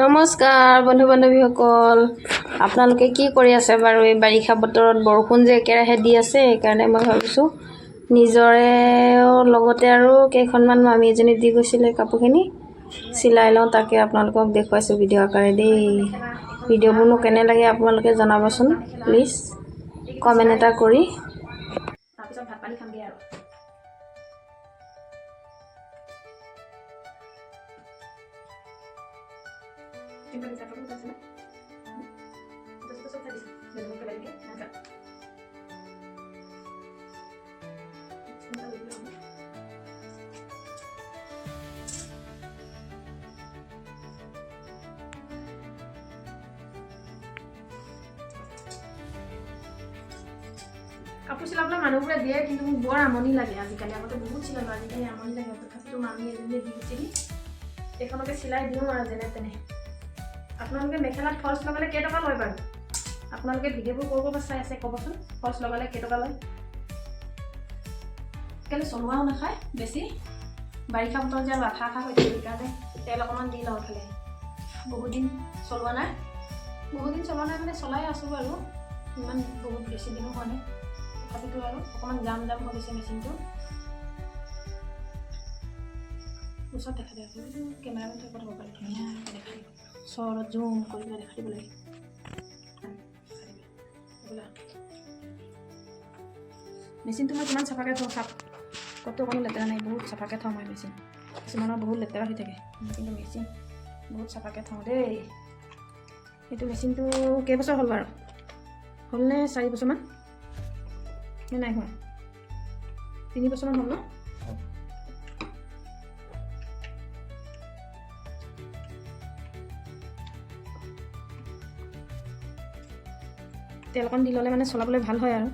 নমস্কাৰ বন্ধু বান্ধৱীসকল, আপোনালোকে কি কৰি আছে বাৰু? এই বাৰিষা বতৰত বৰষুণ যে একেৰাহে দি আছে, সেইকাৰণে মই ভাবিছোঁ নিজৰে লগতে আৰু কেইখনমান মামী এজনী দি গৈছিলে কাপোৰখিনি চিলাই লওঁ, তাকে আপোনালোকক দেখুৱাইছোঁ ভিডিঅ' আকাৰে দেই। ভিডিঅ'বোৰনো কেনে লাগে আপোনালোকে জনাবচোন প্লিজ, কমেণ্ট এটা কৰি। তাৰপিছত ভাত পানী খামগৈ আৰু। কাপোৰ চিলাবলৈ মানুহবোৰে দিয়ে, কিন্তু মোক বৰ আমনি লাগে আজিকালি। আগতে বহুত চিলালোঁ, আজিকালি আমনি লাগে। তথাপিতো মামী এজনীয়ে দি গৈছেহি, এইখনকে চিলাই দিওঁ আৰু যেনে তেনে। আপোনালোকে মেখেলাত ফলচ লগালে কেইটকা লয় বাৰু? আপোনালোকে ভিডিঅ'বোৰ ক'ৰ পৰা চাই আছে ক'বচোন, ফলচ লগালে কেইটকা লয়? আজিকালি চলোৱাও নাখায় বেছি, বাৰিষা বতৰ যে আঠা আঠা হৈ থাকে, সেইকাৰণে তেল অকণমান দি লওঁ খালে। বহুত দিন চলোৱা নাই মানে চলাই আছোঁ বাৰু, ইমান বহুত বেছি দিনো হোৱা নাই। তথাপিতো আৰু অকণমান জাম হৈ গৈছে মেচিনটো। ওচৰত দেখা দিব, কেমেৰামেন টাইপত হ'ব পাৰে, ধুনীয়াকৈ দেখা দিব, ওচৰত জুম কৰি পেলাই দেখা দিব লাগে। মেচিনটো মই কিমান চাফাকৈ থওঁ, ক'তো কোনো লেতেৰা নাই, বহুত চাফাকৈ থওঁ মই মেচিন। কিছুমানৰ বহুত লেতেৰা হৈ থাকে, কিন্তু মেচিন বহুত চাফাকৈ থওঁ দেই। এইটো মেচিনটো কেইবছৰ হ'ল বাৰু? হ'লনে 4 বছৰমান নে নাই হোৱা? 3 বছৰমান হ'ল ন? তেল অকণ দি ল'লে মানে চলাবলৈ ভাল হয় আৰু।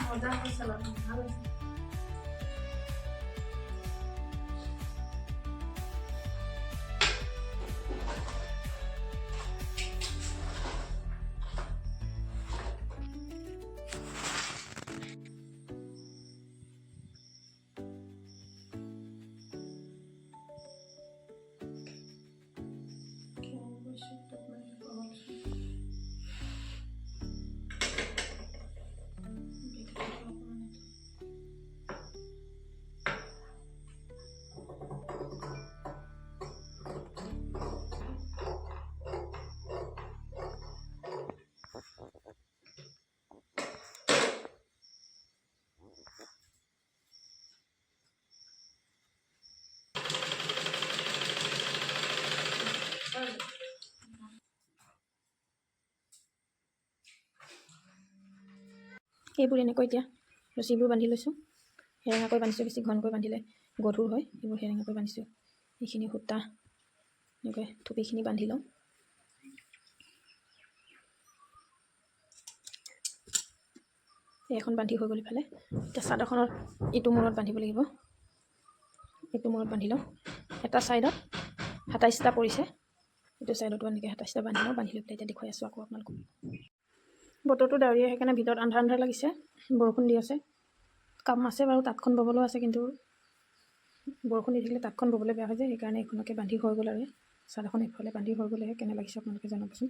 মজা হৈছে, ভাল হৈছে। এইবোৰ এনেকৈ এতিয়া ৰছীবোৰ বান্ধি লৈছোঁ, সেৰেঙাকৈ বান্ধিছোঁ, বেছি ঘনকৈ বান্ধিলে গধুৰ হয়। এইবোৰ সেৰেঙাকৈ বান্ধিছোঁ, এইখিনি সূতা এনেকৈ থুপিখিনি বান্ধি লওঁ। এখন বান্ধি হৈ গ'ল ইফালে। এতিয়া চাদৰখনৰ ইটো মূৰত বান্ধিব লাগিব, এইটো মূৰত বান্ধি লওঁ। এটা ছাইডত 27টা পৰিছে, এইটো ছাইডতো এনেকৈ 27টা বান্ধি লওঁ। বান্ধি লৈ পেলাই এতিয়া দেখুৱাই আছোঁ আকৌ আপোনালোকক। বতৰটো ডাৱৰীয়া, সেইকাৰণে ভিতৰত আন্ধাৰ লাগিছে, বৰষুণ দি আছে। কাম আছে বাৰু, তাঁতখন ববলৈও আছে, কিন্তু বৰষুণ দি থাকিলে তাঁতখন ববলৈ বেয়া হৈ যায়, সেইকাৰণে এইখনকে বান্ধি হৈ গ'ল। আৰু চাদৰখন এইফালে বান্ধি হৈ গ'লেহে কেনে লাগিছে আপোনালোকে জনাবচোন।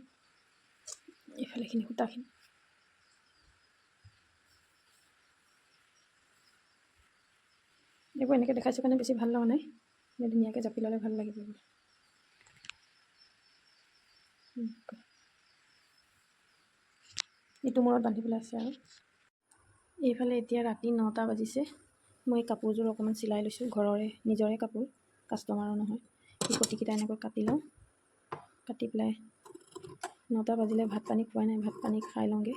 এইফালেখিনি সূতাখিনি এইবোৰ এনেকৈ দেখাইছোঁ কাৰণে বেছি ভাল লগা নাই, ধুনীয়াকৈ জাপি ল'লে ভাল লাগিব। ইটো মূৰত বান্ধিবলৈ আছে। আৰু এইফালে এতিয়া ৰাতি 9টা বাজিছে। মই কাপোৰযোৰ অকণমান চিলাই লৈছোঁ, ঘৰৰে নিজৰে কাপোৰ, কাষ্টমাৰৰ নহয়। এই পটিকেইটা এনেকৈ কাটি লওঁ, কাটি পেলাই 9টা বাজিলে ভাত পানী খোৱাই নাই, ভাত পানী খাই লওঁগৈ।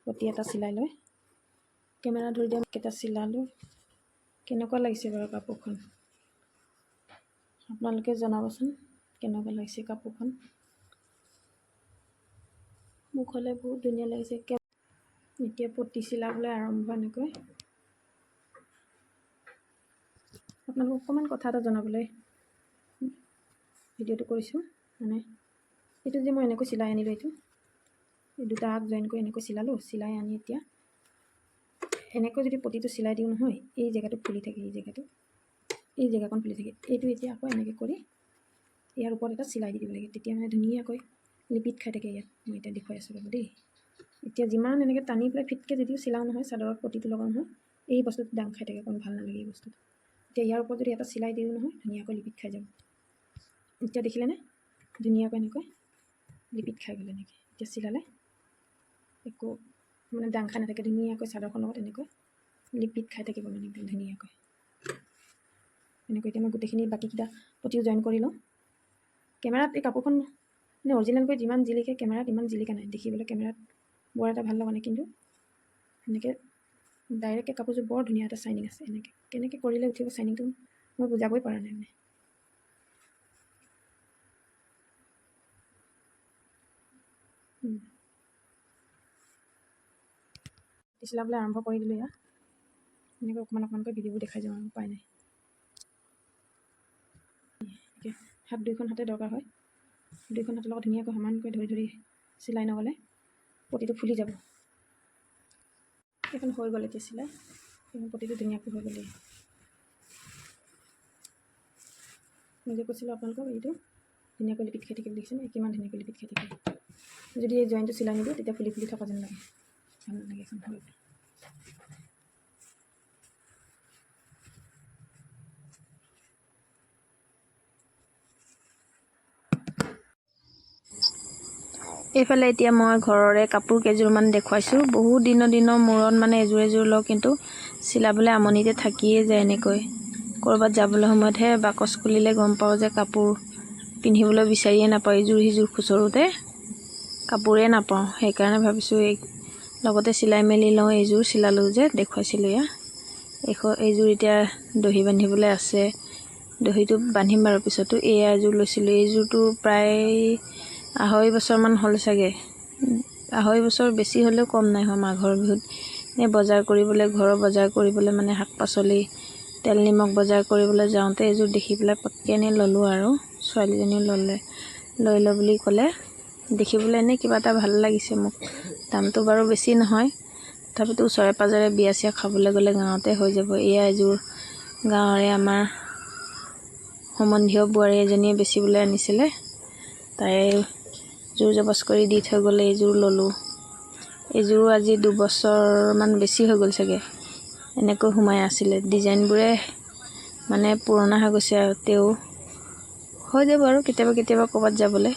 পটি এটা চিলাই লৈ কেমেৰা ধৰি দিয়া কেইটা চিলালোঁ। কেনেকুৱা লাগিছে বাৰু কাপোৰখন? আপোনালোকে জনাবচোন কেনেকুৱা লাগিছে কাপোৰখন। মোক হ'লে বহুত ধুনীয়া লাগিছে। এতিয়া পতি চিলাবলৈ আৰম্ভ এনেকৈ আপোনালোকক অকণমান কথা এটা জনাবলৈ ভিডিঅ'টো কৰিছোঁ। মানে এইটো যে মই এনেকৈ চিলাই আনিলোঁ, এই দুটা আগ জইন কৰি এনেকৈ চিলালোঁ। চিলাই আনি এতিয়া এনেকৈ যদি পতিটো চিলাই দিওঁ নহয়, এই জেগাটো ফুলি থাকে, এই জেগাকণ ফুলি থাকে। এইটো এতিয়া আকৌ এনেকৈ কৰি ইয়াৰ ওপৰত এটা চিলাই দি দিব লাগে, তেতিয়া মানে ধুনীয়াকৈ লিপিত খাই থাকে। ইয়াত মই এতিয়া দেখুৱাই আছোঁ ৰ'ব দেই। এতিয়া যিমান এনেকৈ টানি পেলাই ফিটকৈ যদিও চিলাওঁ নহয়, চাদৰত পতিটো লগাওঁ নহয়, এই বস্তুটো দাং খাই থাকে, অকণ ভাল নালাগে এই বস্তুটো। এতিয়া ইয়াৰ ওপৰত যদি এটা চিলাই দিওঁ নহয়, ধুনীয়াকৈ লিপিত খাই যাব। এতিয়া দেখিলেনে ধুনীয়াকৈ এনেকৈ লিপিত খাই গ'ল এনেকৈ। এতিয়া চিলালে একো মানে দাং খাই নাথাকে, ধুনীয়াকৈ চাদৰখনৰ লগত এনেকৈ লিপিত খাই থাকিব মানে একদম ধুনীয়াকৈ এনেকৈ। এতিয়া মই গোটেইখিনি বাকীকেইটা পতিও জইন কৰি লওঁ। কেমেৰাত এই কাপোৰখন মানে অৰিজিনেলকৈ যিমান জিলিকে কেমেৰাত ইমান জিলিকা নাই, দেখিবলৈ কেমেৰাত বৰ এটা ভাল লগা নাই, কিন্তু এনেকৈ ডাইৰেক্টকৈ কাপোৰযোৰ বৰ ধুনীয়া এটা শ্বাইনিং আছে। এনেকৈ কেনেকৈ কৰিলে উঠিব শ্বাইনিংটো মই বুজাবই পৰা নাই মানে। চিলাবলৈ আৰম্ভ কৰি দিলোঁ। ইয়াত এনেকৈ অকণমানকৈ ভিডিঅ'বোৰ দেখাই যাওঁ আৰু উপায় নাই। হাত দুইখন হাতে দৰকাৰ হয়, দুইখন হাতৰ লগত ধুনীয়াকৈ সমানকৈ ধৰি ধৰি চিলাই নগ'লে পতিটো ফুলি যাব। এইখন হৈ গ'ল এতিয়া চিলাই, এইখন পতিটো ধুনীয়াকৈ হৈ গ'লেই। মই যে কৈছিলোঁ আপোনালোকক এইটো ধুনীয়াকৈ লিপিত খাই থাকিব দেখিছেনে, কিমান ধুনীয়াকৈ লিপিত খাই থাকে। যদি এই জইনটো চিলাই নিদিওঁ তেতিয়া ফুলি ফুলি থকা যেন লাগে, ভাল নালাগে এখন হৈ। এইফালে এতিয়া মই ঘৰৰে কাপোৰ কেইযোৰমান দেখুৱাইছোঁ। বহুত দিনৰ মূৰত মানে এযোৰ এযোৰ লওঁ, কিন্তু চিলাবলৈ আমনিতে থাকিয়ে যায়। এনেকৈ ক'ৰবাত যাবলৈ সময়তহে বাকচ খুলিলে গম পাওঁ যে কাপোৰ পিন্ধিবলৈ বিচাৰিয়ে নাপাওঁ। ইযোৰ সিযোৰ খুচৰোঁতে কাপোৰে নাপাওঁ, সেইকাৰণে ভাবিছোঁ এই লগতে চিলাই মেলি লওঁ। এইযোৰ চিলালোঁ যে দেখুৱাইছিলোঁ এয়া, এইযোৰ এতিয়া দহি বান্ধিবলৈ আছে, দহিটো বান্ধিম বাৰু পিছতো। এয়া এযোৰ লৈছিলোঁ, এইযোৰটো প্ৰায় 2.5 বছৰমান হ'ল চাগে, 2.5 বছৰ বেছি হ'লেও কম নাই হোৱা। মাঘৰ বিহুত এই বজাৰ কৰিবলৈ, ঘৰৰ বজাৰ কৰিবলৈ মানে শাক পাচলি তেল নিমখ বজাৰ কৰিবলৈ যাওঁতে এইযোৰ দেখি পেলাই পটকৈ এনেই ল'লোঁ আৰু ছোৱালীজনীও লৈ ল বুলি ক'লে। দেখিবলৈ এনেই কিবা এটা ভাল লাগিছে মোক। দামটো বাৰু বেছি নহয়, তথাপিতো ওচৰে পাঁজৰে বিয়া চিয়া খাবলৈ গ'লে গাঁৱতে হৈ যাব। এয়া এযোৰ গাঁৱৰে আমাৰ সম্বন্ধীয় বোৱাৰী এজনীয়ে বেচিবলৈ আনিছিলে, তাই জোৰ জবজ কৰি দি থৈ গ'লে। এইযোৰ ল'লোঁ, এইযোৰো আজি 2 বছৰমান বেছি হৈ গ'ল চাগে এনেকৈ সোমাই আছিলে। ডিজাইনবোৰে মানে পুৰণা হৈ গৈছে আৰু তেও হৈ যাব আৰু কেতিয়াবা ক'ৰবাত যাবলৈ।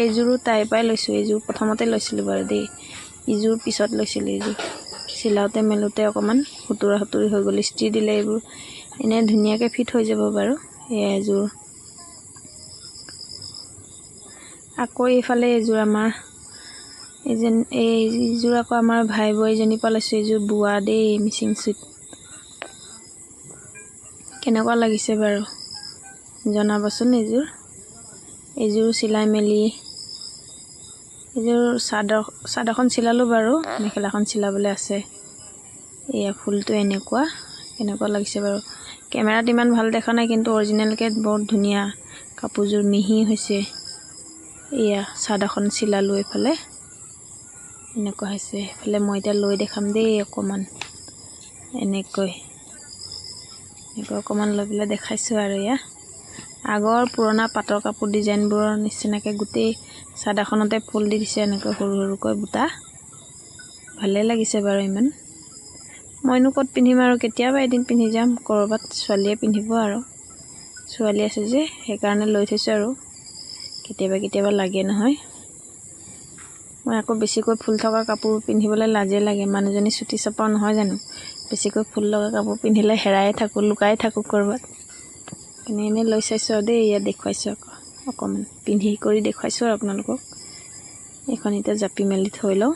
এইযোৰো তাইৰ পৰাই লৈছোঁ, এইযোৰ প্ৰথমতে লৈছিলোঁ বাৰু দেই, ইযোৰ পিছত লৈছিলোঁ। এইযোৰ চিলাওঁতে মেলোঁতে অকণমান সুতুৰা সুতুৰি হৈ গ'ল, ইস্ত্ৰি দিলে এইবোৰ এনেই ধুনীয়াকৈ ফিট হৈ যাব বাৰু। এয়া এযোৰ। আকৌ এইফালে এইযোৰ আমাৰ এইযোৰ আকৌ আমাৰ ভাই বোৱাৰীজনীৰ পৰা লৈছোঁ। এইযোৰ বোৱা দেই, মিচিং চুইট। কেনেকুৱা লাগিছে বাৰু জনাবচোন। এইযোৰ চিলাই মেলি, এইযোৰ চাদৰখন চিলালোঁ বাৰু, মেখেলাখন চিলাবলৈ আছে। এয়া ফুলটো কেনেকুৱা লাগিছে বাৰু। কেমেৰাত ইমান ভাল দেখা নাই, কিন্তু অৰিজিনেলকৈ বহুত ধুনীয়া কাপোৰযোৰ, মিহি হৈছে। এয়া চাদৰখন চিলালোঁ, এইফালে এনেকুৱা হৈছে। এইফালে মই এতিয়া লৈ দেখাম দেই অকণমান, এনেকৈ অকণমান লৈ পেলাই দেখাইছোঁ। আৰু এয়া আগৰ পুৰণা পাটৰ কাপোৰ ডিজাইনবোৰৰ নিচিনাকৈ গোটেই চাদৰখনতে ফুল দি দিছে, এনেকৈ সৰু সৰুকৈ বুটা। ভালে লাগিছে বাৰু। ইমান মইনো ক'ত পিন্ধিম আৰু, কেতিয়াবা এদিন পিন্ধি যাম ক'ৰবাত, ছোৱালীয়ে পিন্ধিব আৰু ছোৱালী আছে যে সেইকাৰণে লৈ থৈছোঁ। আৰু কেতিয়াবা লাগে নহয়। মই আকৌ বেছিকৈ ফুল থকা কাপোৰ পিন্ধিবলৈ লাজে লাগে। মানুহজনী চুটি চাপৰ নহয় জানো, বেছিকৈ ফুল লগা কাপোৰ পিন্ধিলে হেৰাই থাকোঁ, লুকাই থাকোঁ ক'ৰবাত। এনেই লৈ চাইছোঁ আৰু দেই, ইয়াত দেখুৱাইছোঁ আকৌ অকণমান পিন্ধি কৰি দেখুৱাইছোঁ আৰু আপোনালোকক। এইখন এতিয়া জাপি মেলি থৈ লওঁ।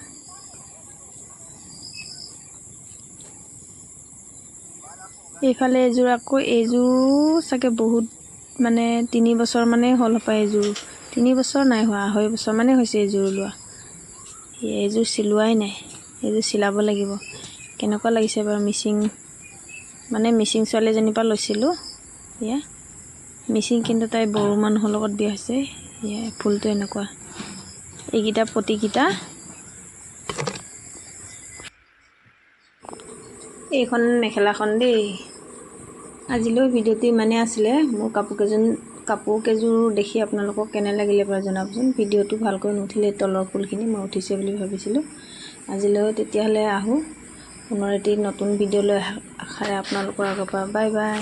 এইফালে এইযোৰ আকৌ, এইযোৰো চাগে বহুত মানে 3 বছৰমানেই হ'ল হপায়। এইযোৰ 3 বছৰ নাই হোৱা, 2.5 বছৰমানেই হৈছে এইযোৰ লোৱা। এইযোৰ চিলোৱাই নাই, এইযোৰ চিলাব লাগিব। কেনেকুৱা লাগিছে বাৰু মিচিং, মানে মিচিং ছোৱালী এজনীৰ পৰা লৈছিলোঁ। এয়া মিচিং, কিন্তু তাই বড়ো মানুহৰ লগত বিয়া হৈছে। এয়া ফুলটো এনেকুৱা, এইকেইটা পতিকেইটা। এইখন মেখেলাখন দেই। আজিলৈ ভিডিঅ'টো ইমানেই আছিলে। মোৰ কাপোৰ কেইযোৰ দেখি আপোনালোকক কেনে লাগিলে বাৰু জনাবচোন। ভিডিঅ'টো ভালকৈ নুঠিলে তলৰ ফুলখিনি, মই উঠিছে বুলি ভাবিছিলোঁ। আজিলৈ তেতিয়াহ'লে আহোঁ পুনৰ এটি নতুন ভিডিঅ'লৈ আশাৰে আপোনালোকৰ আগৰ পৰা বাই বাই।